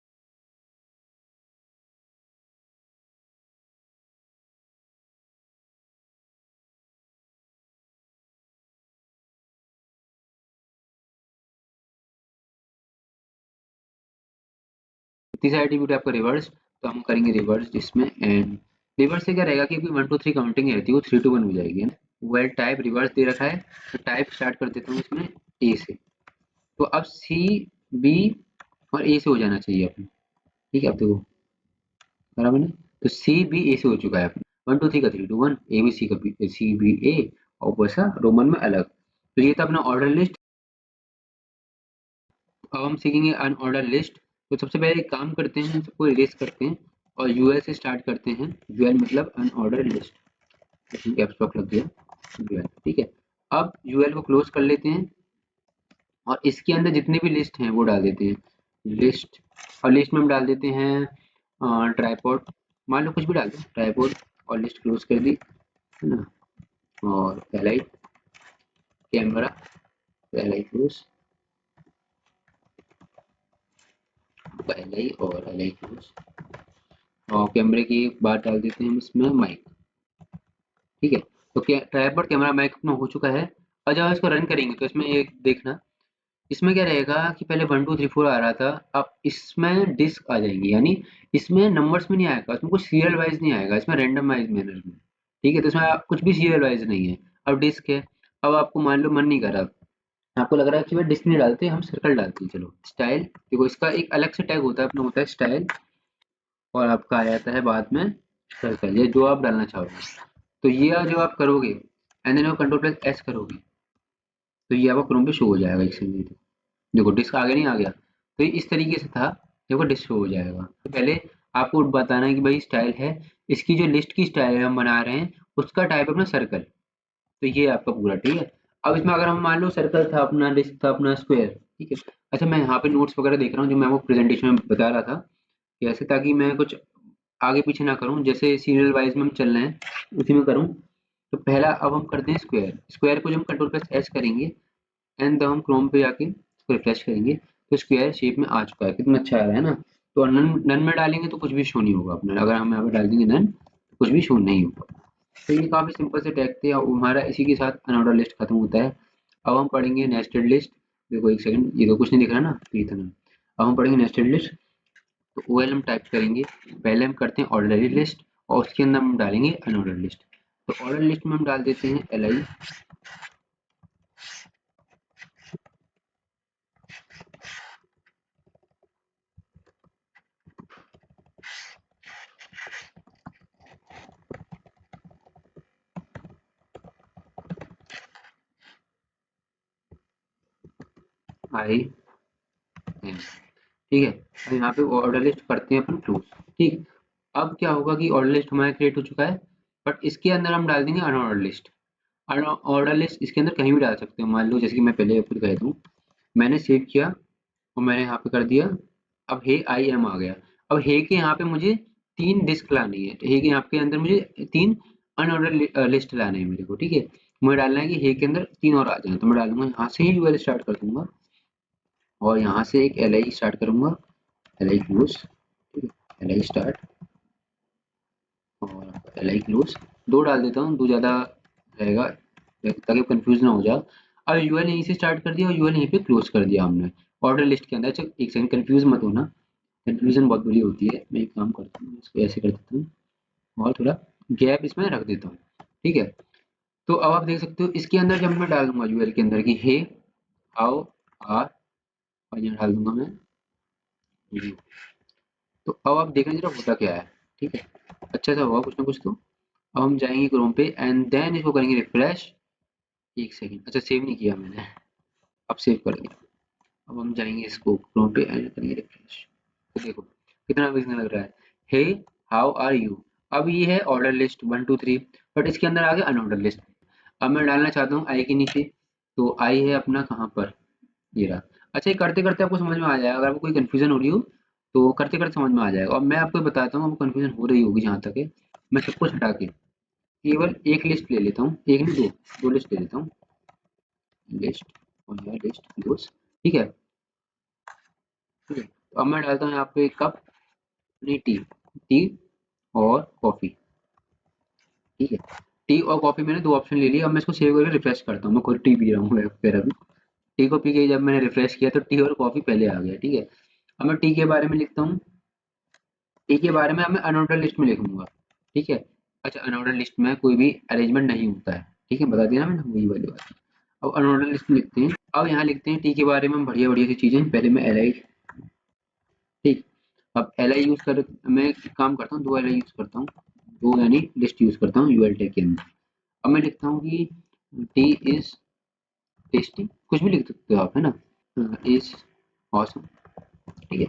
तीसरा एट्रीब्यूट है आपका रिवर्स, तो हम करेंगे रिवर्स इसमें। एंड रिवर्स से क्या रहेगा कि 1 2 3 काउंटिंग रहती है वो 3 2 1 हो जाएगी, है ना। वेल टाइप रिवर्स दे रखा है, तो टाइप स्टार्ट कर देता हूँ इसमें ए से। तो अब सी बी और ए से हो जाना चाहिए अपने। ठीक है, अब देखो करा मैंने, तो सी बी ए से हो चुका है अपने। 1 2 3 का 3 2 1, ए बी सी का बी सी बी ए, और वैसा रोमन में अलग। तो ये था अपना ऑर्डर लिस्ट। अब हम सीखेंगे अनऑर्डर लिस्ट। तो सबसे पहले एक काम करते हैं, सबको इरेज करते हैं और यूएल से स्टार्ट करते हैं। यूएल मतलब अनऑर्डर लिस्ट, कैप्स लॉक लग गया यूएल। ठीक है, अब यूएल को क्लोज कर लेते हैं और इसके अंदर जितने भी लिस्ट हैं वो डाल देते हैं लिस्ट। और लिस्ट में हम डाल देते हैं ट्राईपॉड, मान लो कुछ भी डाल दो ट्राईपॉड, और लिस्ट क्लोज कर दी, है ना। और L camera, L I close, L और एल क्लोज। और कैमरे की बात डाल देते हैं हम इसमें माइक। ठीक है, तो क्या ट्राइपॉड कैमरा माइक अपना हो चुका है। और जब इसको रन करेंगे तो इसमें एक देखना, इसमें क्या रहेगा कि पहले 1 2 3 4 आ रहा था, अब इसमें डिस्क आ जाएंगी, यानी इसमें नंबर्स में नहीं आएगा, इसमें कुछ सीरियल वाइज नहीं आएगा, इसमें रैंडमाइज मैनर में। ठीक है, तो इसमें कुछ भी सीरियल वाइज नहीं है। अब डिस्क है, अब आपको मान लो मन नहीं कर रहा, आपको लग रहा है कि भाई डिस्क नहीं डालते, हम सर्कल डालते हैं। चलो स्टाइल, देखो इसका एक अलग से टैग होता है अपना, होता है स्टाइल, और आपका आ जाता है बाद में सर्कल, ये जो आप डालना चाहोगे। तो ये जो आप करोगे and then control plus S करोगे तो ये आपको क्रोम पे शो हो जाएगा। एक सेकंड, देखो डिस्क आगे नहीं आ गया, तो ये इस तरीके से था, देखो डिस्क शो हो जाएगा। तो पहले आपको बताना है कि भाई स्टाइल है, इसकी जो लिस्ट की स्टाइल है हम बना रहे हैं उसका टाइप है अपना सर्कल। तो ये आपका पूरा ठीक है। अब इसमें अगर हम मान लो सर्कल था अपना, डिस्क था अपना स्क्वायर, ठीक है। अच्छा मैं यहाँ पे नोट्स वगैरह देख रहा हूँ जो मैं आपको प्रेजेंटेशन में बता रहा था कि ऐसे, ताकि मैं कुछ आगे पीछे ना करूँ, जैसे सीरियल वाइज में हम चल रहे हैं उसी में करूँ। तो पहला अब हम करते हैं स्क्वायर, स्क्वायर को जब हम कंट्रोल प्लस एस करेंगे एंड हम क्रोम पे जाके इसको रिफ्रेश करेंगे तो स्क्वायर शेप में आ चुका है, कितना अच्छा आ रहा है ना। तो नन नन में डालेंगे तो कुछ भी शो नहीं होगा अपना, अगर हम यहाँ पे डाल देंगे नन तो कुछ भी शो नहीं होगा। तो ये काफ़ी सिंपल से टैग थे और हमारा इसी के साथ अनऑर्डर लिस्ट खत्म होता है। अब हम पढ़ेंगे नेस्टेड लिस्ट। देखो एक सेकंड, ये तो कुछ नहीं दिख रहा ना, तो ये था ना। अब हम पढ़ेंगे नेस्टेड लिस्ट। तो ओ एल हम टाइप करेंगे, पहले हम करते हैं ऑर्डनरी लिस्ट और उसके अंदर हम डालेंगे अनऑर्डर लिस्ट। तो ऑर्डर लिस्ट में हम डाल देते हैं एल आई एम, ठीक है। अब यहाँ पे ऑर्डर लिस्ट करते हैं अपन क्लोज, ठीक। अब क्या होगा कि ऑर्डर लिस्ट हमारा क्रिएट हो चुका है, बट इसके अंदर हम डाल देंगे अनऑर्डर लिस्ट। अनऑर्डर लिस्ट इसके अंदर कहीं भी डाल सकते हो, मान लो जैसे कि मैं पहले आपको दिखाया था, मैंने सेव किया और मैंने यहाँ पे कर दिया। अब हे आई एम आ गया। अब हे के यहाँ पे मुझे 3 डिस्क लानी है, तो हे के यहाँ के अंदर मुझे 3 अनऑर्डर लिस्ट लाने हैं मेरे को, ठीक है। मुझे डालना है कि हे के अंदर 3 और आ जाए, तो मैं डाल दूंगा यहाँ से ही यूएल स्टार्ट कर दूंगा और यहाँ से एक एल आई स्टार्ट करूंगा, एल आई क्लोज, ठीक है, एल आई स्टार्ट और एल आई क्लोज। 2 डाल देता हूँ, 2 ज़्यादा रहेगा ताकि कंफ्यूज ना हो जाए। अब यूएल यहीं से स्टार्ट कर दिया और यूएल यहीं पे क्लोज कर दिया हमने ऑर्डर लिस्ट के अंदर। अच्छा एक सेकंड, कंफ्यूज मत होना, कंफ्यूजन बहुत बुरी होती है। मैं एक काम करता हूँ, इसको ऐसे कर देता हूँ और थोड़ा गैप इसमें रख देता हूँ, ठीक है। तो अब आप देख सकते हो इसके अंदर जब मैं डालूंगा यूएल के अंदर की हे हाउ आर, और यहाँ डाल दूंगा मैं यू। तो अब आप देखना जरा होता क्या है, ठीक है। अच्छा सा होगा कुछ ना कुछ तो। अब हम जाएंगे क्रोम पे एंड देन इसको करेंगे रिफ्रेश। एक सेकंड, अच्छा सेव नहीं किया मैंने, अब सेव कर दिया। अब हम जाएंगे इसको क्रोम पे एंड करेंगे रिफ्रेश। तो देखो कितना अमेजिंग लग रहा है, हे हाउ आर यू। अब ये है ऑर्डर लिस्ट 1 2 3, बट इसके अंदर आ गया अनऑर्डर लिस्ट। अब मैं डालना चाहता हूँ आई के नीचे, तो आई है अपना कहाँ पर, ये रहा। अच्छा ये करते करते आपको समझ में आ जाएगा, अगर आपको कोई कंफ्यूजन हो रही हो तो करते करते समझ में आ जाएगा। और मैं आपको बताता हूँ आपको कंफ्यूजन हो रही होगी जहाँ तक है, मैं सब कुछ हटा के केवल एक लिस्ट ले लेता हूँ, एक नहीं दो, दो लिस्ट ले लेता हूँ, लिस्ट और यह लिस्ट क्लोज, ठीक है। ठीक है, तो अब मैं डालता हूँ यहाँ पे कप नहीं टी, टी और कॉफी, ठीक है। टी और कॉफी मैंने 2 ऑप्शन ले लिए। अब मैं इसको सेव करके रिफ्रेश करता हूँ, मैं खुद टी पी रहा हूँ फिर अभी। टी को पी के जब मैंने रिफ्रेश किया तो टी और कॉफी पहले आ गया, ठीक है। अब मैं टी के बारे में लिखता हूँ, टी के बारे में अब मैं अनऑर्डर लिस्ट में लिखूंगा, ठीक है। अच्छा अनऑर्डर लिस्ट में कोई भी अरेंजमेंट नहीं होता है, ठीक है, बता दिया ना मैंने वही वाली बात। अब अनऑर्डर लिस्ट में लिखते हैं, अब यहाँ लिखते हैं टी के बारे में बढ़िया बढ़िया सी चीजें। पहले मैं एल आई, ठीक। अब एल आई यूज कर, मैं एक काम करता हूँ 2 एल आई यूज करता हूँ, 2 यानी लिस्ट यूज करता हूँ यूएल टेक के अंदर। अब मैं लिखता हूँ कि टी इज टेस्टी, कुछ भी लिख सकते हो आप, है ना, इज ऑसम, ठीक है।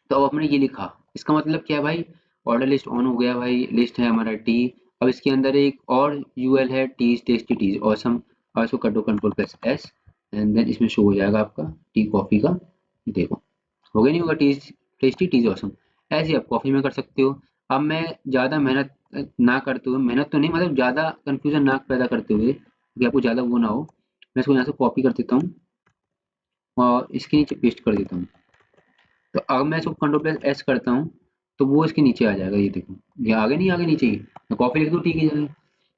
तो अब आपने ये लिखा, इसका मतलब क्या है भाई, ऑर्डर लिस्ट ऑन हो गया भाई, लिस्ट है हमारा टी। अब इसके अंदर एक और यूएल है टीज टेस्टी टीज ऑसम, और इसको कटो control plus S and then इसमें शो हो जाएगा आपका टी कॉफी का। देखो हो गया नहीं होगा, टीज टेस्टी टीज ऑसम। ऐसे ही आप कॉफी में कर सकते हो। अब मैं ज़्यादा मेहनत ना करते हुए, मेहनत तो नहीं मतलब ज़्यादा कंफ्यूजन ना पैदा करते हुए कि आपको ज़्यादा वो ना हो, मैं इसको यहाँ से कॉपी कर देता हूँ और इसके नीचे पेस्ट कर देता हूँ। तो अगर मैं इसको कंट्रोल प्लस एस करता हूँ तो वो इसके नीचे आ जाएगा, ये देखो ये आगे नहीं, आगे नीचे ही, मैं कॉपी लिख दूँ ठीक है जगह।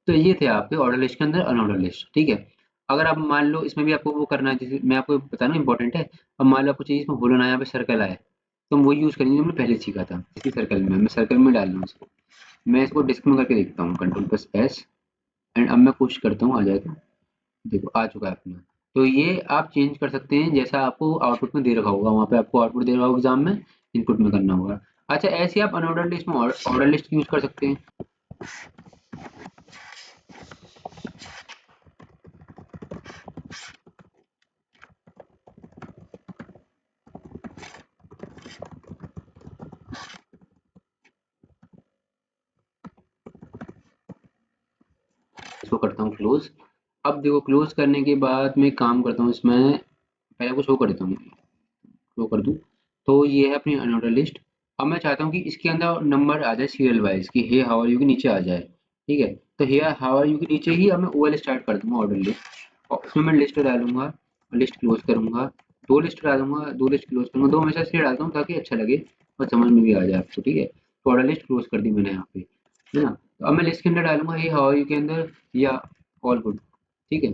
तो ये थे आपके ऑर्डर लिस्ट के अंदर अनऑर्डर लिस्ट, ठीक है। अगर आप मान लो इसमें भी आपको वो करना है, जैसे मैं आपको बताना इंपॉर्टेंट है। अब मान लो आपको चाहिए इसमें होलो ना, यहाँ पे सर्कल आए, तो हम वही यूज़ करेंगे जो हमने पहले सीखा था। इसी सर्कल में मैं सर्कल में डाल रहा हूँ इसको। मैं इसको डिस्क में करके देखता हूँ कंट्रोल प्लस एस एंड अब मैं कोशिश करता हूँ आ जाए तो। देखो आ चुका है अपना। तो ये आप चेंज कर सकते हैं जैसा आपको आउटपुट में दे रखा होगा, वहाँ पे आपको आउटपुट दे रहा होगा एग्जाम में, इनपुट में करना होगा। अच्छा ऐसे आप अनऑर्डर लिस्ट में ऑर्डर लिस्ट यूज कर सकते हैं। करता हूँ क्लोज। अब देखो क्लोज करने के बाद मैं काम करता हूँ, इसमें पहले आपको शो कर देता हूँ, शो कर दूँ। तो ये है अपनी अनऑर्डर लिस्ट। अब मैं चाहता हूँ कि इसके अंदर नंबर आ जाए सीरियल वाइज, कि हे हाउ आर यू के नीचे आ जाए। ठीक है, तो हे हाउ आर यू के नीचे ही अब मैं ओएल स्टार्ट कर दूंगा ऑर्डर लिस्ट, और उसमें मैं लिस्ट डालूंगा, लिस्ट क्लोज करूंगा, दो लिस्ट डालूंगा, दो लिस्ट क्लोज करूंगा, दो हमेशा इसलिए डालता हूँ ताकि अच्छा लगे और समझ में भी आ जाए आपको। ठीक है, तो ऑर्डर लिस्ट क्लोज कर दी मैंने यहाँ पे, है ना। तो अब मैं लिस्ट के अंदर डालूंगा हे हाउ आर यू के अंदर या ऑल गुड। ठीक है,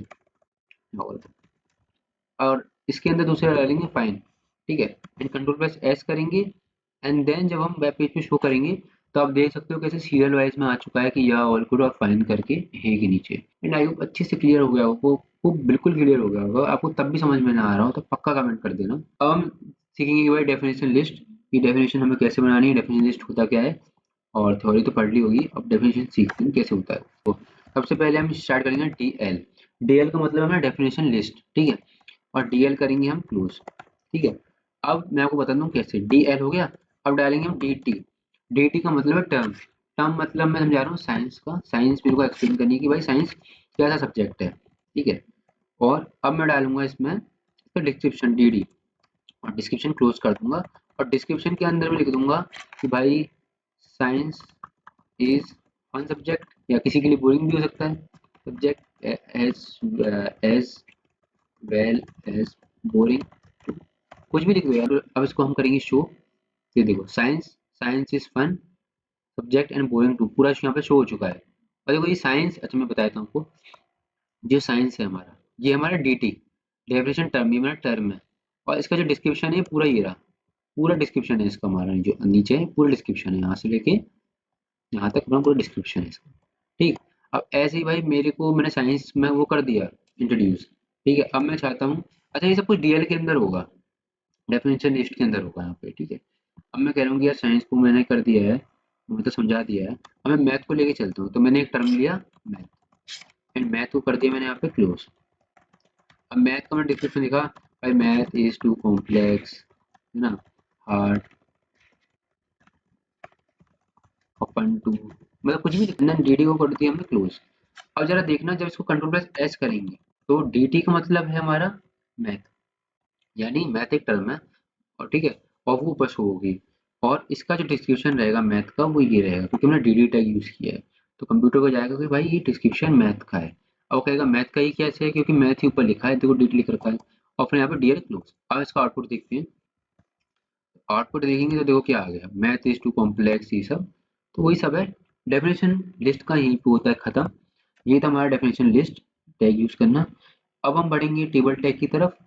all good। और इसके अंदर दूसरा डालेंगे फाइन। ठीक है, एंड कंट्रोल प्लस एस करेंगे, एंड देन जब हम वेब पेज पे शो करेंगे तो आप देख सकते हो कैसे सीरियल वाइज में आ चुका है कि या ऑल गुड और फाइन करके है के नीचे। एंड आई होप अच्छे से क्लियर हो गया होगा, वो बिल्कुल क्लियर हो गया होगा आपको, तब भी समझ में ना आ रहा हो तो पक्का कमेंट कर देना। अब हम सीखेंगे कि भाई डेफिनेशन लिस्ट, ये डेफिनेशन हमें कैसे बनानी है, डेफिनेशन लिस्ट होता क्या है, और थ्योरी तो पढ़ ली होगी, अब डेफिनेशन सीखते हैं कैसे होता है। तो सबसे पहले हम स्टार्ट करेंगे डी एल। डी एल का मतलब है डेफिनेशन लिस्ट। ठीक है, और डीएल करेंगे हम क्लोज। ठीक है, अब मैं आपको बता दूं कैसे। डीएल हो गया, अब डालेंगे हम डीटी। डीटी का मतलब है टर्म। टर्म मतलब मैं समझा रहा हूँ साइंस का, साइंस मेरे को एक्सप्लेन करनी है कि भाई साइंस कैसा सब्जेक्ट है। ठीक है, और अब मैं डालूंगा इसमें इसका डिस्क्रिप्शन डीडी, और डिस्क्रिप्शन क्लोज कर दूंगा, और डिस्क्रिप्शन के अंदर में लिख दूंगा कि भाई साइंस इज फन सब्जेक्ट, या किसी के लिए बोरिंग भी हो सकता है subject, as well as boring, कुछ भी लिख दो यार। अब इसको हम करेंगे शो। ये देखो science, science is fun subject and boring too, पूरा यहाँ पे शो हो चुका है। और देखो ये साइंस, अच्छा मैं बताता हूँ आपको, जो साइंस है हमारा, ये हमारा डी डेफिनेशन टर्म, ये हमारा टर्म है, और इसका जो डिस्क्रिप्शन है पूरा ये रहा, पूरा डिस्क्रिप्शन है इसका, हमारा जो नीचे है पूरा डिस्क्रिप्शन है, यहाँ से लेके यहाँ तक पूरा डिस्क्रिप्शन है इसका। ठीक, अब ऐसे ही भाई मेरे को, मैंने साइंस में वो कर दिया इंट्रोड्यूस। ठीक है, अब मैं चाहता हूँ, अच्छा ये सब कुछ डीएल के अंदर होगा, डेफिनेशन लिस्ट के अंदर होगा यहाँ पे। ठीक है, अब मैं कह रहा हूँ कि यार साइंस को मैंने कर दिया है, मैं तो समझा दिया है, अब मैं मैथ को लेके चलता हूँ। तो मैंने एक टर्म लिया मैथ, एंड मैथ को कर दिया मैंने यहाँ पे क्लोज। अब मैथ का मैंने डिस्क्रिप्शन लिखा, भाई मैथ इज टू कॉम्प्लेक्स, है ना, हार्ड, ओपन टू, मतलब कुछ भी लिखना, डीडी को कर दिया हमने क्लोज। अब जरा देखना, जब इसको कंट्रोल प्लस एस करेंगे तो डीटी का मतलब है हमारा मैथ, यानी मैथ एक टर्म है, और ठीक है, और वो ऊपर शो होगी, और इसका जो डिस्क्रिप्शन रहेगा मैथ का वो ये रहेगा, क्योंकि हमने डी टैग यूज किया है। तो कंप्यूटर को जाएगा कि भाई ये डिस्क्रिप्शन मैथ का है, और वो कहेगा मैथ का ही कैसे है, क्योंकि मैथ ही ऊपर लिखा है, देखो डी लिख रखा है, और फिर यहाँ पे डीएल क्लोज। अब इसका आउटपुट देखते हैं, आउटपुट देखेंगे तो देखो क्या आ गया, मैथ इज टू कॉम्प्लेक्स, ये सब तो वही सब है। डेफिनेशन लिस्ट का यहीं पे होता है खत्म। ये था हमारा डेफिनेशन लिस्ट टैग यूज करना। अब हम बढ़ेंगे टेबल टैग की तरफ।